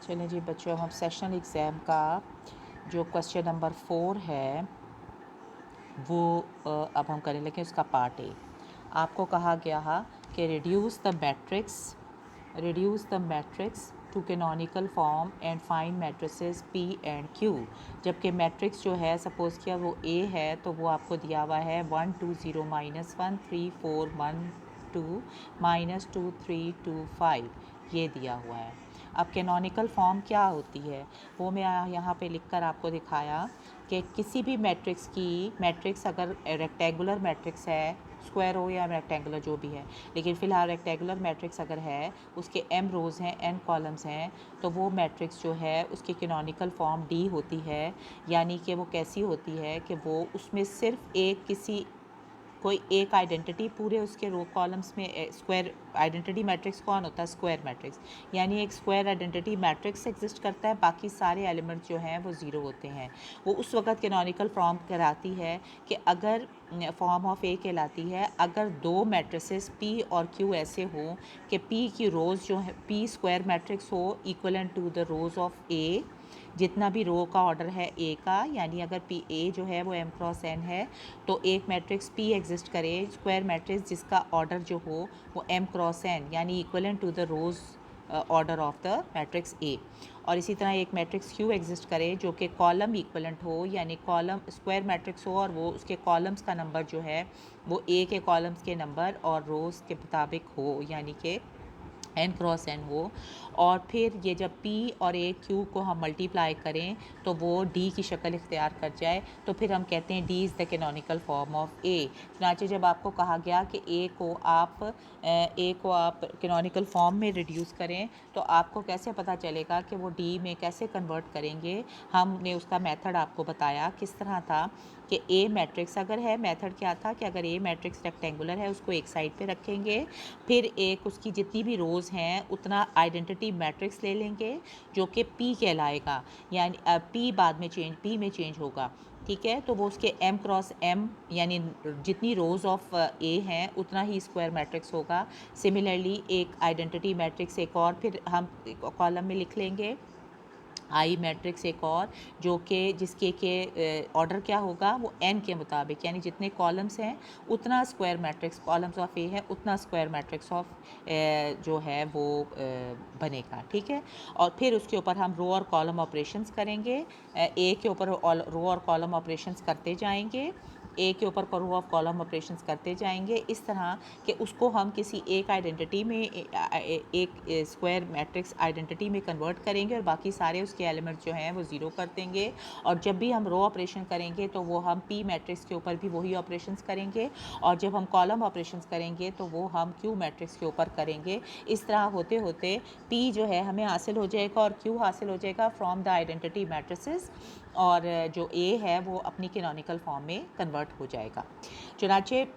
चलें जी बच्चों, हम सेशनल एग्ज़ाम का जो क्वेश्चन नंबर 4 है वो अब हम करें, लेकिन उसका पार्ट ए। आपको कहा गया है कि reduce the matrix to canonical form and find matrices P and Q। जबकि मैट्रिक्स जो है सपोज़ किया वो A है, तो वो आपको दिया हुआ है 1 2 0 -1 3 4 1 2 -2 3 2 5, ये दिया हुआ है। अब कैनोनिकल फॉर्म क्या होती है वो मैं यहाँ पे लिखकर आपको दिखाया कि किसी भी मैट्रिक्स अगर रेक्टेंगुलर मैट्रिक्स है, स्क्वायर हो या रेक्टेंगुलर जो भी है, लेकिन फ़िलहाल रेक्टेंगुलर मैट्रिक्स अगर है, उसके m रोज़ हैं, n कॉलम्स हैं, तो वो मैट्रिक्स जो है उसकी कैनोनिकल फॉर्म D होती है। यानी कि वो कैसी होती है कि वो उसमें सिर्फ कोई एक आइडेंटिटी पूरे उसके रो कॉलम्स में स्क्वायर आइडेंटिटी मैट्रिक्स कौन होता है? Square matrix. यानी एक स्क्वायर आइडेंटिटी मैट्रिक्स एग्जिस्ट करता है, बाकी सारे एलिमेंट्स जो हैं वो ज़ीरो होते हैं। वो उस वक्त कैनोनिकल फॉर्म कहलाती है कि अगर फॉर्म ऑफ ए कहलाती है अगर दो मैट्रिसेस पी और क्यू ऐसे हों कि पी की रोज़ जो है पी स्क्वायर मैट्रिक्स हो equivalent to the rows of A, जितना भी रो का ऑर्डर है ए का, यानी अगर पी ए जो है वो एम क्रॉस एन है, तो एक मैट्रिक्स पी एग्जिस्ट करे स्क्वायर मैट्रिक्स जिसका ऑर्डर जो हो वो एम क्रॉस एन, यानी equivalent to the rows order of the matrix A. और इसी तरह एक मैट्रिक्स क्यू एग्जिस्ट करे जो कि कॉलम इक्वलेंट हो, यानी कॉलम स्क्वायर मैट्रिक्स हो और वो उसके कॉलम्स का नंबर जो है वो ए के कॉलम्स के नंबर और रोज़ के मुताबिक हो, यानी कि एन क्रॉस एन हो। और फिर ये जब पी और ए क्यू को हम मल्टीप्लाई करें तो वो डी की शक्ल इख्तियार कर जाए, तो फिर हम कहते हैं D is the canonical form of A. चुनांचे जब आपको कहा गया कि ए को आप कैनोनिकल फॉर्म में रिड्यूस करें, तो आपको कैसे पता चलेगा कि वो डी में कैसे कन्वर्ट करेंगे। हमने उसका मेथड आपको बताया किस तरह था कि ए मैट्रिक्स अगर है, मेथड क्या था कि अगर ए मैट्रिक्स रेक्टेंगुलर है उसको एक साइड पे रखेंगे, फिर एक उसकी जितनी भी रोज़ हैं उतना आइडेंटिटी मैट्रिक्स ले लेंगे जो कि पी कहलाएगा, यानी पी में चेंज होगा, ठीक है। तो वो उसके m क्रॉस m, यानी जितनी रोज़ ऑफ ए हैं उतना ही स्क्वायर मैट्रिक्स होगा। सिमिलरली एक आइडेंटिटी मैट्रिक्स एक और फिर हम कॉलम में लिख लेंगे, आई मैट्रिक्स एक और, जो कि जिसके ऑर्डर क्या होगा वो एन के मुताबिक, यानी जितने कॉलम्स हैं उतना स्क्वायर मैट्रिक्स, कॉलम्स ऑफ ए है उतना स्क्वायर मैट्रिक्स ऑफ जो है वो बनेगा, ठीक है। और फिर उसके ऊपर हम रो और कॉलम ऑपरेशंस करेंगे, ए के ऊपर रो और कॉलम ऑपरेशंस करते जाएंगे, ए के ऊपर रो ऑफ कॉलम ऑपरेशंस करते जाएंगे, इस तरह कि उसको हम किसी एक आइडेंटिटी में एक स्क्वायर मैट्रिक्स आइडेंटिटी में कन्वर्ट करेंगे और बाकी सारे उसके एलिमेंट्स जो हैं वो ज़ीरो कर देंगे। और जब भी हम रो ऑपरेशन करेंगे तो वो हम पी मैट्रिक्स के ऊपर भी वही ऑपरेशंस करेंगे, और जब हम कॉलम ऑपरेशंस करेंगे तो वो हम क्यू मैट्रिक्स के ऊपर करेंगे। इस तरह होते होते पी जो है हमें हासिल हो जाएगा और क्यू हासिल हो जाएगा फ्रॉम द आइडेंटिटी मैट्रिसेस, और जो ए है वो अपनी कैनोनिकल फॉर्म में कन्वर्ट हो जाएगा। चुनांचे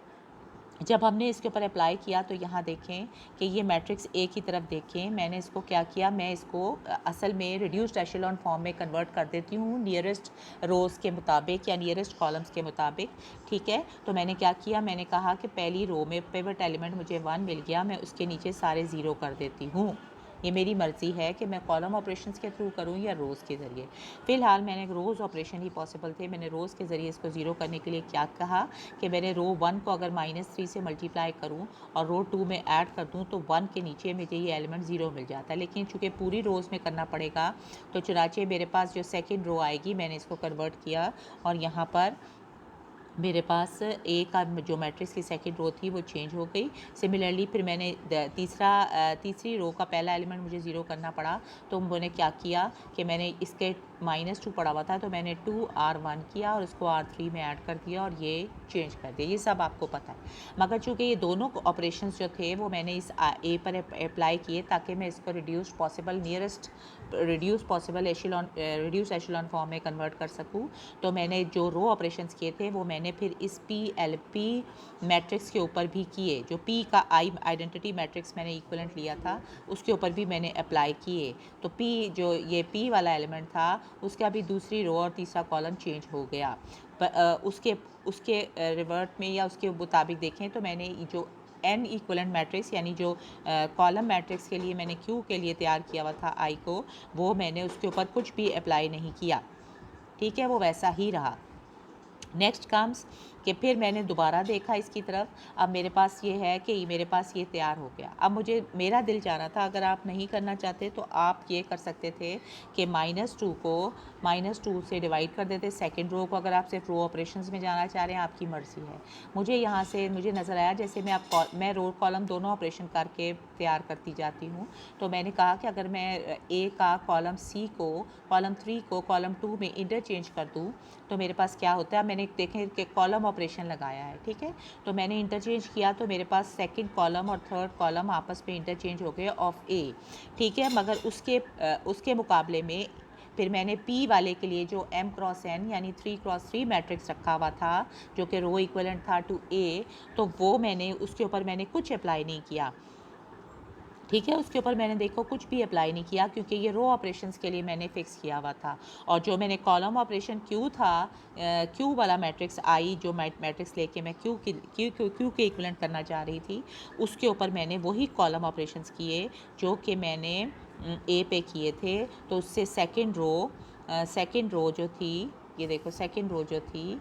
जब हमने इसके ऊपर अप्लाई किया तो यहाँ देखें कि ये मैट्रिक्स ए की तरफ देखें, मैंने इसको क्या किया, मैं इसको असल में रिड्यूस्ड एशेलॉन फॉर्म में कन्वर्ट कर देती हूँ नियरेस्ट रोज़ के मुताबिक या नियरेस्ट कॉलम्स के मुताबिक, ठीक है। तो मैंने क्या किया, मैंने कहा कि पहली रो में पिवट एलिमेंट मुझे 1 मिल गया, मैं उसके नीचे सारे ज़ीरो कर देती हूँ। ये मेरी मर्ज़ी है कि मैं कॉलम ऑपरेशंस के थ्रू करूँ या रोज़ के ज़रिए। फ़िलहाल मैंने रोज़ ऑपरेशन ही पॉसिबल थे, मैंने रोज़ के ज़रिए इसको ज़ीरो करने के लिए क्या कहा कि मैंने रो 1 को अगर -3 से मल्टीप्लाई करूं और रो 2 में ऐड कर दूं तो 1 के नीचे मुझे ये एलिमेंट 0 मिल जाता है, लेकिन चूँकि पूरी रोज़ में करना पड़ेगा तो चुनाचे मेरे पास जो सेकंड रो आएगी मैंने इसको कन्वर्ट किया और यहाँ पर मेरे पास ए का जो मैट्रिक्स की सेकंड रो थी वो चेंज हो गई। सिमिलरली फिर मैंने तीसरी रो का पहला एलिमेंट मुझे ज़ीरो करना पड़ा, तो मैंने क्या किया कि मैंने इसके -2 पड़ा हुआ था तो मैंने 2R1 किया और उसको R3 में ऐड कर दिया और ये चेंज कर दिया। ये सब आपको पता है, मगर चूँकि ये दोनों ऑपरेशंस जो थे वो मैंने इस ए पर अप्लाई किए ताकि मैं इसको रिड्यूस पॉसिबल रिड्यूस एशेलॉन फॉर्म में कन्वर्ट कर सकूँ। तो मैंने जो रो ऑपरेशंस किए थे वो मैंने फिर इस पी मैट्रिक्स के ऊपर भी किए, जो पी का आई आइडेंटिटी मैट्रिक्स मैंने इक्वलेंट लिया था उसके ऊपर भी मैंने अप्लाई किए। तो पी जो ये पी वाला एलिमेंट था उसका भी दूसरी रो और तीसरा कॉलम चेंज हो गया। उसके उसके रिवर्ट में या उसके मुताबिक देखें तो मैंने जो एन इक्वलेंट मैट्रिक्स यानी जो कॉलम मैट्रिक्स के लिए मैंने क्यू के लिए तैयार किया हुआ था आई को, वो मैंने उसके ऊपर कुछ भी अप्लाई नहीं किया, ठीक है, वो वैसा ही रहा। नेक्स्ट कम्स कि फिर मैंने दोबारा देखा इसकी तरफ, अब मेरे पास ये है कि मेरे पास ये तैयार हो गया। अब मुझे मेरा दिल चाह था, अगर आप नहीं करना चाहते तो आप ये कर सकते थे कि -2 को -2 से डिवाइड कर देते सेकंड रो को। अगर आप सिर्फ रो ऑपरेशंस में जाना चाह रहे हैं, आपकी मर्ज़ी है। मुझे यहाँ से मुझे नज़र आया जैसे मैं रो कॉलम दोनों ऑपरेशन करके तैयार करती जाती हूँ, तो मैंने कहा कि अगर मैं ए का कॉलम सी को कॉलम 3 को कॉलम 2 में इंटरचेंज कर दूँ तो मेरे पास क्या होता है। मैंने देखें कि कॉलम ऑपरेशन लगाया है, ठीक है, तो मैंने इंटरचेंज किया तो मेरे पास सेकंड कॉलम और थर्ड कॉलम आपस में इंटरचेंज हो गए ऑफ ए, ठीक है। मगर उसके मुकाबले में फिर मैंने P वाले के लिए जो M क्रॉस N यानी 3 क्रॉस 3 मैट्रिक्स रखा हुआ था जो कि रो इक्वलेंट था टू A, तो वो मैंने उसके ऊपर मैंने कुछ अप्लाई नहीं किया, ठीक है। उसके ऊपर मैंने देखो कुछ भी अप्लाई नहीं किया क्योंकि ये रो ऑपरेशंस के लिए मैंने फ़िक्स किया हुआ था। और जो मैंने कॉलम ऑपरेशन क्यू था, क्यू वाला मैट्रिक्स आई जो मैट्रिक्स लेके मैं क्यू के इक्विवेलेंट करना चाह रही थी, उसके ऊपर मैंने वही कॉलम ऑपरेशंस किए जो कि मैंने ए पे किए थे। तो उससे सेकंड रो जो थी, ये देखो सेकंड रो जो थी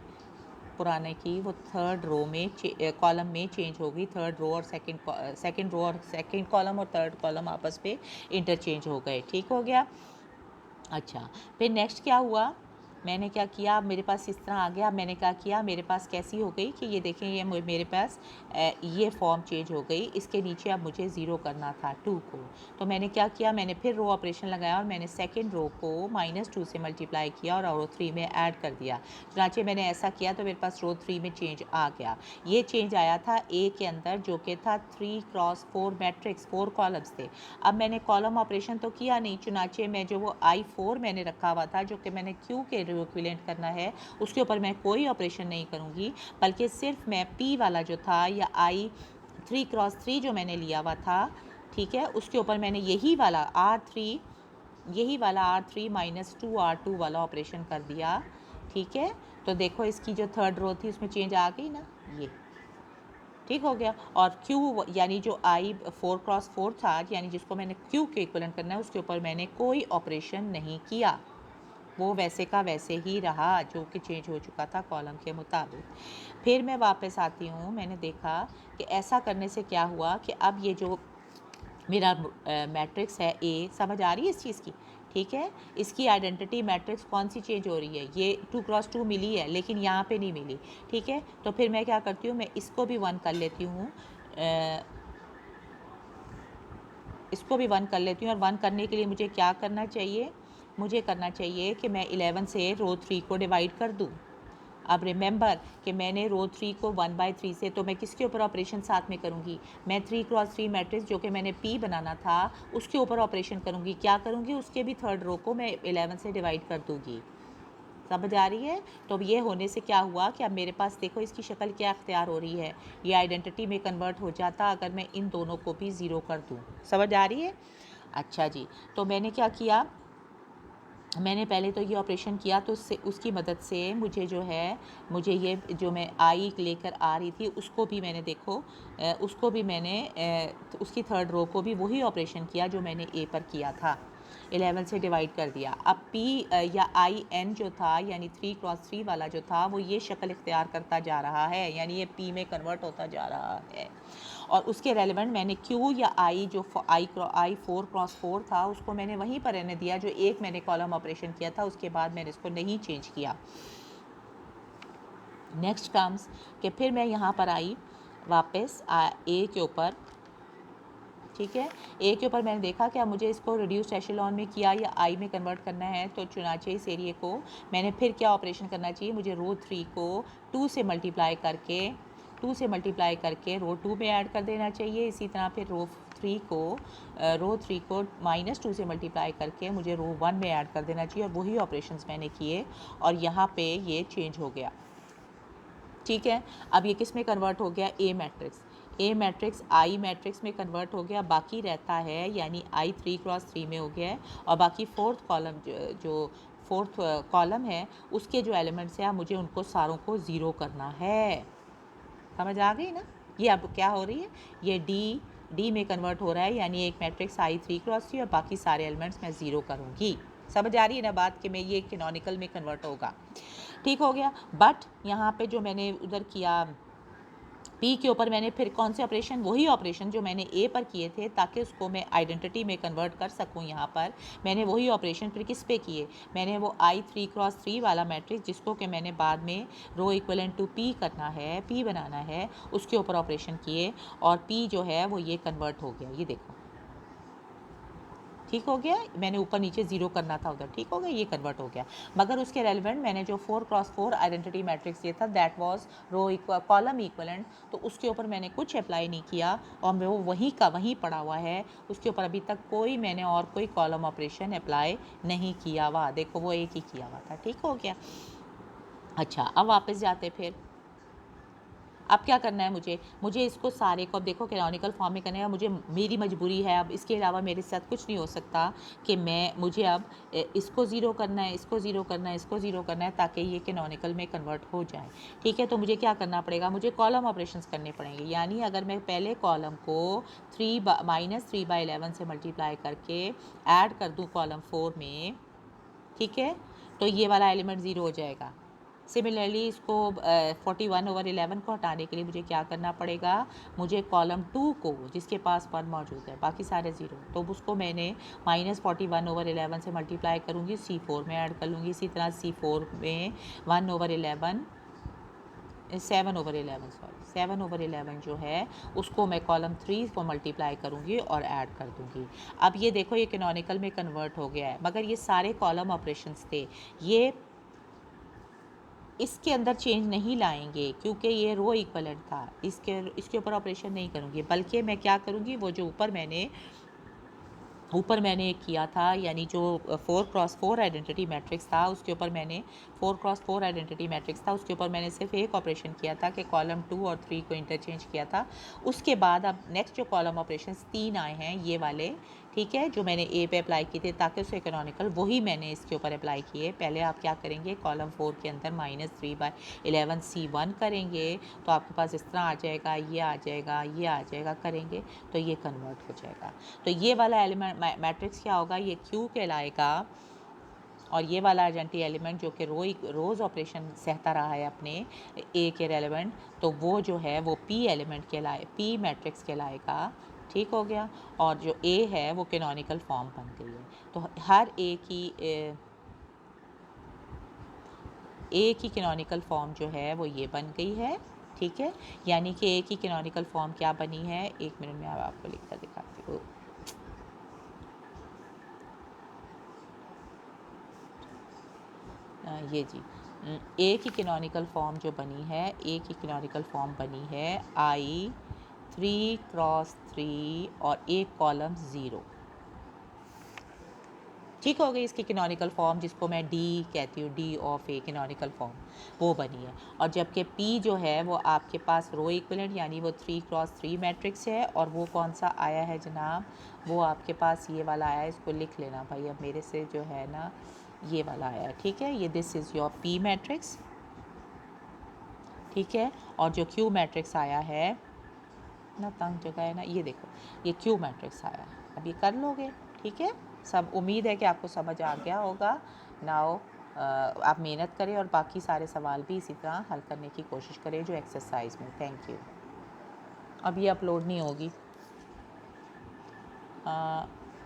पुराने की, वो थर्ड रो में कॉलम में चेंज होगी। थर्ड रो और सेकंड रो और सेकंड कॉलम और थर्ड कॉलम आपस में इंटरचेंज हो गए, ठीक हो गया। अच्छा, फिर नेक्स्ट क्या हुआ, मैंने क्या किया, मेरे पास इस तरह आ गया। मैंने क्या किया, मेरे पास कैसी हो गई कि ये देखें, ये मेरे पास ये फॉर्म चेंज हो गई। इसके नीचे अब मुझे ज़ीरो करना था 2 को, तो मैंने क्या किया, मैंने फिर रो ऑपरेशन लगाया और मैंने सेकंड रो को -2 से मल्टीप्लाई किया और रो 3 में ऐड कर दिया। चुनांचे मैंने ऐसा किया तो मेरे पास रो 3 में चेंज आ गया। ये चेंज आया था ए के अंदर जो कि था 3 क्रॉस 4 मैट्रिक्स, 4 कॉलम्स थे। अब मैंने कॉलम ऑपरेशन तो किया नहीं, चुनांचे मैं जो वो I4 मैंने रखा हुआ था जो कि मैंने क्यू के इक्विवेलेंट करना है, उसके ऊपर मैं कोई ऑपरेशन नहीं करूँगी, बल्कि सिर्फ मैं P वाला जो था या I3 क्रॉस 3 जो मैंने लिया हुआ था, ठीक है, उसके ऊपर मैंने यही वाला R3 -2R2 वाला ऑपरेशन कर दिया, ठीक है। तो देखो इसकी जो थर्ड रो थी उसमें चेंज आ गई ना, ये ठीक हो गया। और Q यानी जो I4 क्रॉस 4 था यानी जिसको मैंने Q के इक्विवेलेंट करना है, उसके ऊपर मैंने कोई ऑपरेशन नहीं किया, वो वैसे का वैसे ही रहा जो कि चेंज हो चुका था कॉलम के मुताबिक। फिर मैं वापस आती हूँ, मैंने देखा कि ऐसा करने से क्या हुआ कि अब ये जो मेरा मैट्रिक्स है ए, समझ आ रही है इस चीज़ की, ठीक है। इसकी आइडेंटिटी मैट्रिक्स कौन सी चेंज हो रही है, ये 2 क्रॉस 2 मिली है लेकिन यहाँ पे नहीं मिली, ठीक है। तो फिर मैं क्या करती हूँ, मैं इसको भी 1 कर लेती हूँ, इसको भी 1 कर लेती हूँ। और 1 करने के लिए मुझे क्या करना चाहिए, मुझे करना चाहिए कि मैं 11 से रो 3 को डिवाइड कर दूँ। अब रिमेंबर कि मैंने रो 3 को 1/3 से, तो मैं किसके ऊपर ऑपरेशन साथ में करूँगी, मैं 3 क्रॉस 3 मैट्रिक्स जो कि मैंने P बनाना था उसके ऊपर ऑपरेशन करूँगी। क्या करूँगी, उसके भी थर्ड रो को मैं 11 से डिवाइड कर दूँगी, समझ आ रही है। तो अब ये होने से क्या हुआ कि अब मेरे पास देखो इसकी शक्ल क्या अख्तियार हो रही है, ये आइडेंटिटी में कन्वर्ट हो जाता अगर मैं इन दोनों को भी ज़ीरो कर दूँ, समझ आ रही है। अच्छा जी, तो मैंने क्या किया, मैंने पहले तो ये ऑपरेशन किया तो उसकी मदद से मुझे जो है, मुझे ये जो मैं आई लेकर आ रही थी उसको भी मैंने देखो उसको भी मैंने उसकी थर्ड रो को भी वही ऑपरेशन किया जो मैंने ए पर किया था, 11 से डिवाइड कर दिया। अब P या IN जो था यानी 3 क्रॉस 3 वाला जो था वो ये शक्ल इख्तियार करता जा रहा है, यानी ये P में कन्वर्ट होता जा रहा है। और उसके रेलिवेंट मैंने Q या I जो I4 क्रॉस 4 था उसको मैंने वहीं पर रहने दिया जो एक मैंने कॉलम ऑपरेशन किया था, उसके बाद मैंने इसको नहीं चेंज किया। नेक्स्ट कम्स कि फिर मैं यहाँ पर आई वापस ए के ऊपर, ठीक है। ए के ऊपर मैंने देखा कि अब मुझे इसको रिड्यूस्ड एशेलॉन में किया या आई में कन्वर्ट करना है, तो चुनाचे इस एरिए को मैंने फिर क्या ऑपरेशन करना चाहिए, मुझे रो 3 को 2 से मल्टीप्लाई करके रो 2 में ऐड कर देना चाहिए। इसी तरह फिर रो 3 को -2 से मल्टीप्लाई करके मुझे रो 1 में ऐड कर देना चाहिए, और वही ऑपरेशंस मैंने किए और यहाँ पे ये चेंज हो गया, ठीक है। अब ये किस में कन्वर्ट हो गया, ए मैट्रिक्स आई मैट्रिक्स में कन्वर्ट हो गया, बाकी रहता है यानी I3 क्रॉस 3 में हो गया है। और बाकी फोर्थ कॉलम है उसके जो एलिमेंट्स हैं मुझे उनको सारों को ज़ीरो करना है, समझ आ गई ना। ये अब क्या हो रही है, ये डी में कन्वर्ट हो रहा है, यानी एक मैट्रिक्स आई 3x3 और बाकी सारे एलिमेंट्स मैं ज़ीरो करूँगी। समझ आ रही है ना बात कि मैं ये कैनोनिकल में कन्वर्ट होगा। ठीक हो गया। बट यहाँ पे जो मैंने उधर किया पी के ऊपर, मैंने फिर कौन से ऑपरेशन, वही ऑपरेशन जो मैंने ए पर किए थे ताकि उसको मैं आइडेंटिटी में कन्वर्ट कर सकूं, यहाँ पर मैंने वही ऑपरेशन फिर किस पे किए, मैंने वो आई 3x3 वाला मैट्रिक्स जिसको कि मैंने बाद में रो इक्वलेंट टू पी करना है, पी बनाना है, उसके ऊपर ऑपरेशन किए और पी जो है वो ये कन्वर्ट हो गया। ये देखो ठीक हो गया, मैंने ऊपर नीचे ज़ीरो करना था उधर, ठीक हो गया, ये कन्वर्ट हो गया। मगर उसके रेलिवेंट मैंने जो 4x4 आइडेंटिटी मैट्रिक्स ये था that was row column equivalent, तो उसके ऊपर मैंने कुछ अप्लाई नहीं किया और वो वहीं का वहीं पड़ा हुआ है, उसके ऊपर अभी तक कोई मैंने और कोई कॉलम ऑपरेशन अप्लाई नहीं किया हुआ। देखो वो एक ही किया हुआ था, ठीक हो गया। अच्छा अब वापस जाते फिर, अब क्या करना है मुझे इसको सारे को, अब देखो कैनोनिकल फॉर्म में करने का मुझे, मेरी मजबूरी है, अब इसके अलावा मेरे साथ कुछ नहीं हो सकता कि मुझे अब इसको ज़ीरो करना है, इसको ज़ीरो करना है, इसको ज़ीरो करना है ताकि ये कैनोनिकल में कन्वर्ट हो जाए। ठीक है, तो मुझे क्या करना पड़ेगा, मुझे कॉलम ऑपरेशंस करने पड़ेंगे। यानी अगर मैं पहले कॉलम को -3/11 से मल्टीप्लाई करके ऐड कर दूँ कॉलम 4 में, ठीक है, तो ये वाला एलिमेंट ज़ीरो हो जाएगा। सिमिलरली इसको 41/11 को हटाने के लिए मुझे क्या करना पड़ेगा, मुझे कॉलम 2 को जिसके पास 1 मौजूद है, बाकी सारे ज़ीरो, तो उसको मैंने -41/11 से मल्टीप्लाई करूँगी, C4 में ऐड कर लूँगी। इसी तरह C4 में 1/11 7/11 जो है उसको मैं कॉलम 3 को मल्टीप्लाई करूँगी और ऐड कर दूँगी। अब ये देखो ये कैनोनिकल में कन्वर्ट हो गया है, मगर ये सारे कॉलम ऑपरेशंस थे, ये इसके अंदर चेंज नहीं लाएंगे क्योंकि ये रो इक्वलेंट था, इसके ऊपर ऑपरेशन नहीं करूँगी, बल्कि मैं क्या करूँगी, वो जो ऊपर मैंने किया था, यानी जो 4x4 आइडेंटिटी मैट्रिक्स था उसके ऊपर मैंने 4x4 आइडेंटिटी मैट्रिक्स था उसके ऊपर मैंने सिर्फ एक ऑपरेशन किया था कि कॉलम 2 और 3 को इंटरचेंज किया था। उसके बाद अब नेक्स्ट जो कॉलम ऑपरेशंस 3 आए हैं ये वाले, ठीक है, जो मैंने ए पे अप्लाई किए थे ताकि उससे इकोनॉमिकल, वही मैंने इसके ऊपर अप्लाई किए। पहले आप क्या करेंगे, कॉलम 4 के अंदर -3/11 C1 करेंगे तो आपके पास इस तरह आ जाएगा, ये आ जाएगा, ये आ जाएगा, करेंगे तो ये कन्वर्ट हो जाएगा। तो ये वाला एलिमेंट मैट्रिक्स क्या होगा, ये Q कहलाएगा, और ये वाला आइडेंटिटी एलिमेंट जो कि रोज़ ऑपरेशन सहता रहा है अपने ए के रेलेवेंट, तो वो जो है वो P एलिमेंट कहलाए, P मैट्रिक्स कहलाएगा। ठीक हो गया। और जो A है वो कैनोनिकल फॉर्म बन गई है। तो हर ए की कैनोनिकल फॉर्म जो है वो ये बन गई है। ठीक है, यानी कि ए की कैनोनिकल फॉर्म क्या बनी है, एक मिनट में आपको लिख कर दिखाती हूँ। ये जी, ए की कैनोनिकल फॉर्म जो बनी है, ए की कैनोनिकल फॉर्म बनी है I 3x3 और एक कॉलम 0। ठीक हो गई इसकी कैनोनिकल फॉर्म, जिसको मैं डी कहती हूँ, D of A canonical form वो बनी है। और जबकि पी जो है वो आपके पास रो इक्विवेलेंट यानी वो 3x3 मैट्रिक्स है, और वो कौन सा आया है जनाब, वो आपके पास ये वाला आया है, इसको लिख लेना भाई, अब मेरे से जो है ना ये वाला आया है। ठीक है, ये this is your P matrix. ठीक है, और जो क्यू मैट्रिक्स आया है ना, तंग जगह है ना, ये देखो ये क्यू मैट्रिक्स आया है। अब ये कर लोगे, ठीक है, सब उम्मीद है कि आपको समझ आ गया होगा। नाउ आप मेहनत करें और बाकी सारे सवाल भी इसी तरह हल करने की कोशिश करें जो एक्सरसाइज में। Thank you. अब ये अपलोड नहीं होगी।